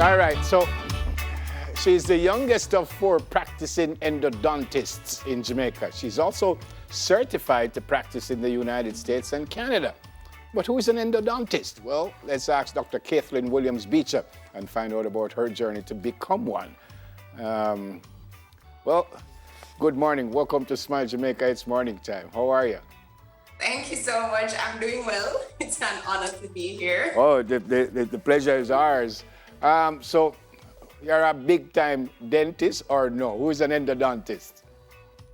All right, so she's the youngest of 4 practicing endodontists in Jamaica. She's also certified to practice in the United States and Canada. But who is an endodontist? Well, let's ask Dr. Caithlin Williams-Beecher and find out about her journey to become one. Well, good morning. Welcome to Smile Jamaica. It's morning time. How are you? Thank you so much. I'm doing well. It's an honor to be here. Oh, the pleasure is ours. So, you're a big-time dentist or no? Who is an endodontist?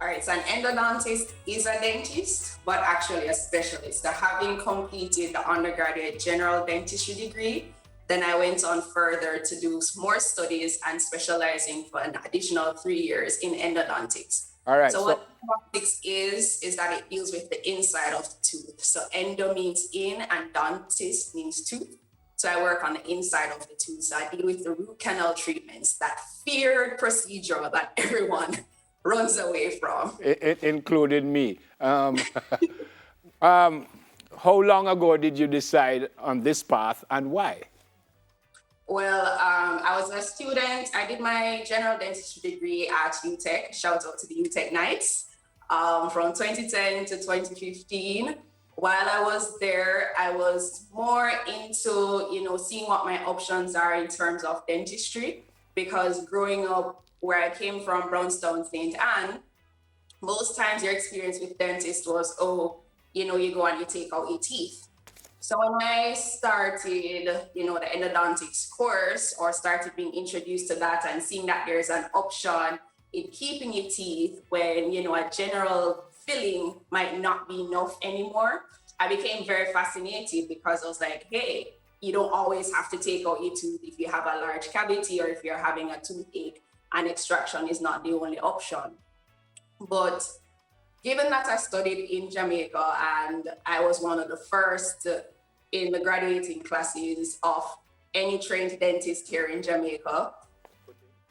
All right, so an endodontist is a dentist, but actually a specialist. So having completed the undergraduate general dentistry degree, then I went on further to do more studies and specializing for an additional 3 years in endodontics. All right. So what endodontics is that it deals with the inside of the tooth. So endo means in and dentist means tooth. So I work on the inside of the tooth. So I deal with the root canal treatments, that feared procedure that everyone runs away from. It included me. How long ago did you decide on this path and why? Well, I was a student. I did my general dentistry degree at UTech. Shout out to the UTech Knights from 2010 to 2015. While I was there, I was more into, seeing what my options are in terms of dentistry, because growing up where I came from, Brownstown, St. Anne, most times your experience with dentists was, you go and you take out your teeth. So when I started, the endodontics course, or started being introduced to that and seeing that there's an option in keeping your teeth when, a general filling might not be enough anymore, I became very fascinated, because I was like, hey, you don't always have to take out your tooth if you have a large cavity or if you're having a toothache, and extraction is not the only option. But given that I studied in Jamaica and I was one of the first in the graduating classes of any trained dentist here in Jamaica,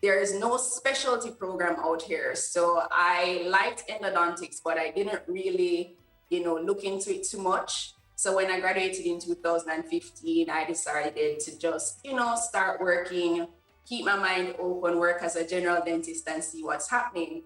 there is no specialty program out here. So I liked endodontics, but I didn't really, look into it too much. So when I graduated in 2015, I decided to just, start working, keep my mind open, work as a general dentist and see what's happening.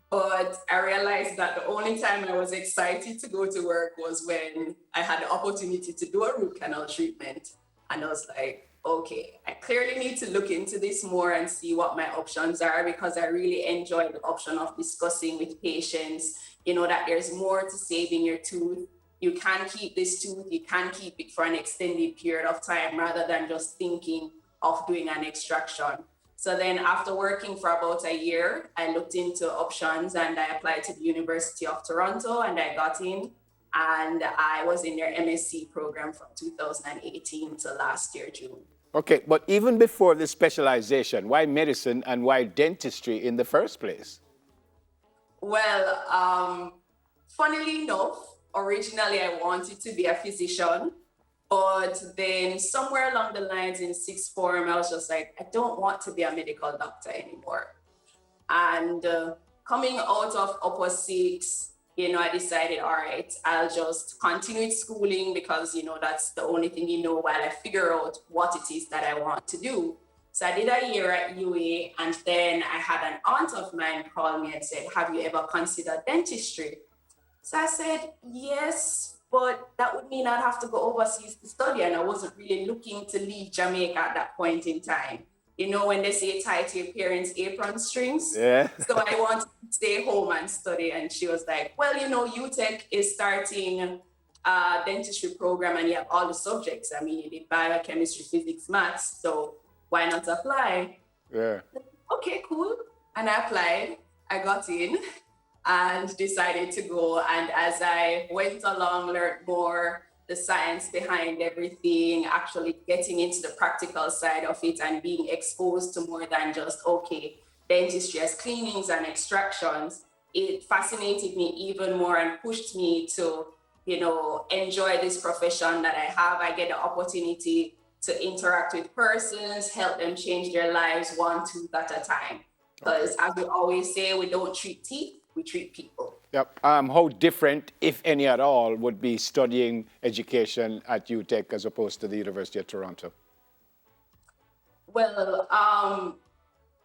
But I realized that the only time I was excited to go to work was when I had the opportunity to do a root canal treatment. And I was like, okay, I clearly need to look into this more and see what my options are, because I really enjoy the option of discussing with patients, that there's more to saving your tooth. You can keep this tooth, you can keep it for an extended period of time rather than just thinking of doing an extraction. So then after working for about a year, I looked into options and I applied to the University of Toronto and I got in, and I was in their MSc program from 2018 to last year, June. Okay, but even before the specialization, why medicine and why dentistry in the first place? Well, funnily enough, originally I wanted to be a physician. But then somewhere along the lines in sixth form, I was just like, I don't want to be a medical doctor anymore. And coming out of upper six, I decided, all right, I'll just continue schooling, because, that's the only thing while I figure out what it is that I want to do. So I did a year at UA, and then I had an aunt of mine call me and said, have you ever considered dentistry? So I said, yes, but that would mean I'd have to go overseas to study, and I wasn't really looking to leave Jamaica at that point in time. When they say tie to your parents' apron strings. Yeah. So I wanted to stay home and study. And she was like, well, UTech is starting a dentistry program and you have all the subjects. I mean, you did biochemistry, physics, maths. So why not apply? Yeah. Okay, cool. And I applied. I got in and decided to go. And as I went along, learned more the science behind everything, actually getting into the practical side of it and being exposed to more than just, dentistry as cleanings and extractions. It fascinated me even more and pushed me to, enjoy this profession that I have. I get the opportunity to interact with persons, help them change their lives one tooth at a time. Because as we always say, we don't treat teeth, we treat people. Yep. How different, if any at all, would be studying education at UTech as opposed to the University of Toronto? Well,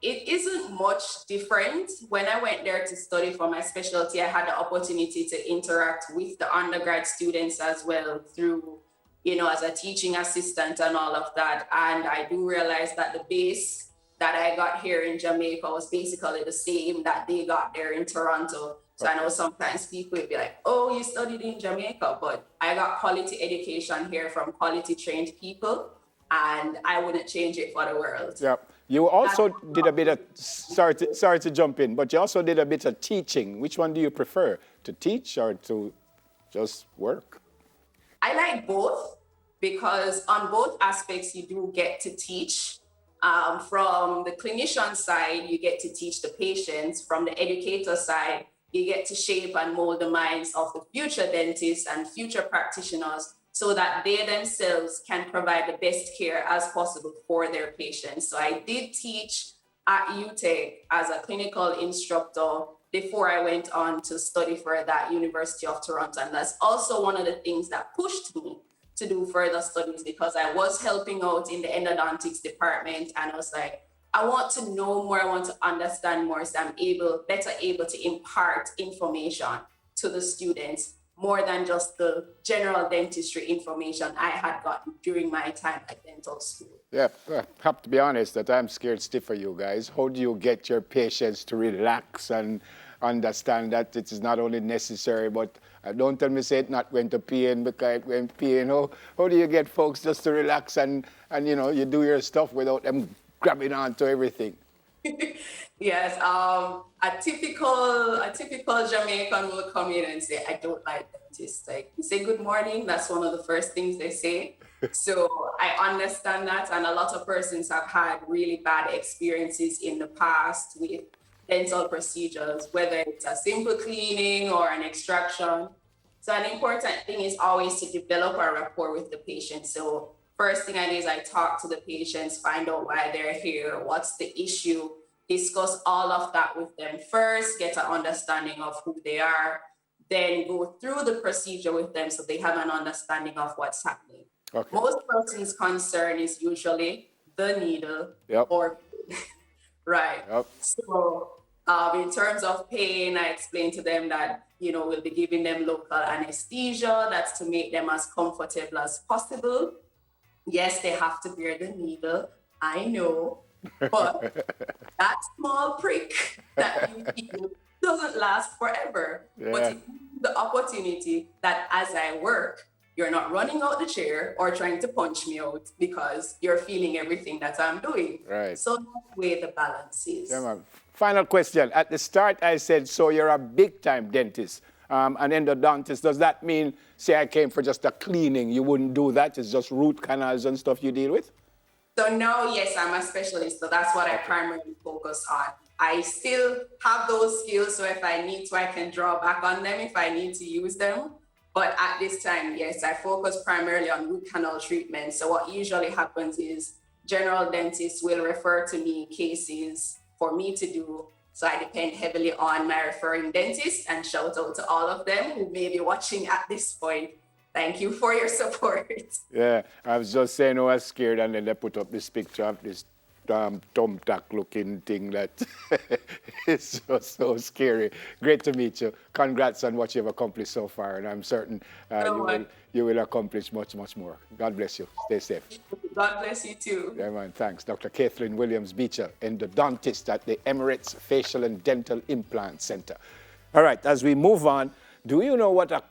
it isn't much different. When I went there to study for my specialty, I had the opportunity to interact with the undergrad students as well through, as a teaching assistant and all of that. And I do realize that the base that I got here in Jamaica was basically the same that they got there in Toronto. So I know sometimes people would be like, oh, you studied in Jamaica, but I got quality education here from quality trained people, and I wouldn't change it for the world. Yeah. You also did a bit of, sorry to jump in, but you also did a bit of teaching. Which one do you prefer, to teach or to just work? I like both, because on both aspects, you do get to teach. From the clinician side, you get to teach the patients. From the educator side, you get to shape and mold the minds of the future dentists and future practitioners so that they themselves can provide the best care as possible for their patients. So I did teach at UTech as a clinical instructor before I went on to study further at University of Toronto. And that's also one of the things that pushed me to do further studies, because I was helping out in the endodontics department, and I was like, I want to know more, I want to understand more, so I'm better able to impart information to the students more than just the general dentistry information I had gotten during my time at dental school. Yeah, I have to be honest that I'm scared stiff for you guys. How do you get your patients to relax and understand that it is not only necessary, but don't tell me say it not went to pain because it went pain. How do you get folks just to relax and you do your stuff without them grabbing onto everything? Yes, a typical Jamaican will come in and say, I don't like dentists. Like, you say good morning, that's one of the first things they say. So I understand that, and a lot of persons have had really bad experiences in the past with dental procedures, whether it's a simple cleaning or an extraction. So an important thing is always to develop a rapport with the patient. So first thing I do is I talk to the patients, find out why they're here, what's the issue, discuss all of that with them first, get an understanding of who they are, then go through the procedure with them so they have an understanding of what's happening. Okay. Most persons' concern is usually the needle. Yep. Or right. Yep. So in terms of pain, I explain to them that, we'll be giving them local anesthesia. That's to make them as comfortable as possible. Yes, they have to bear the needle, I know, but that small prick that you feel doesn't last forever. Yeah. But it's the opportunity that as I work, you're not running out the chair or trying to punch me out because you're feeling everything that I'm doing. Right. So that's where the balance is. Yeah, man. Final question. At the start, I said, so you're a big-time dentist, an endodontist. Does that mean, say I came for just a cleaning, you wouldn't do that? It's just root canals and stuff you deal with? So no, yes, I'm a specialist. So that's what I primarily focus on. I still have those skills. So if I need to, I can draw back on them if I need to use them. But at this time, yes, I focus primarily on root canal treatment. So what usually happens is general dentists will refer to me cases for me to do. So I depend heavily on my referring dentist, and shout out to all of them who may be watching at this point. Thank you for your support. Yeah, I was just saying I was scared, and then they put up this picture of this thumbtack looking thing that is just so scary. Great to meet you. Congrats on what you've accomplished so far, and I'm certain you will accomplish much, much more. God bless you. Stay safe. God bless you too. Yeah, man, thanks. Dr. Caithlin Williams-Beecher, endodontist at the Emirates Facial and Dental Implant Center. All right, as we move on, do you know what a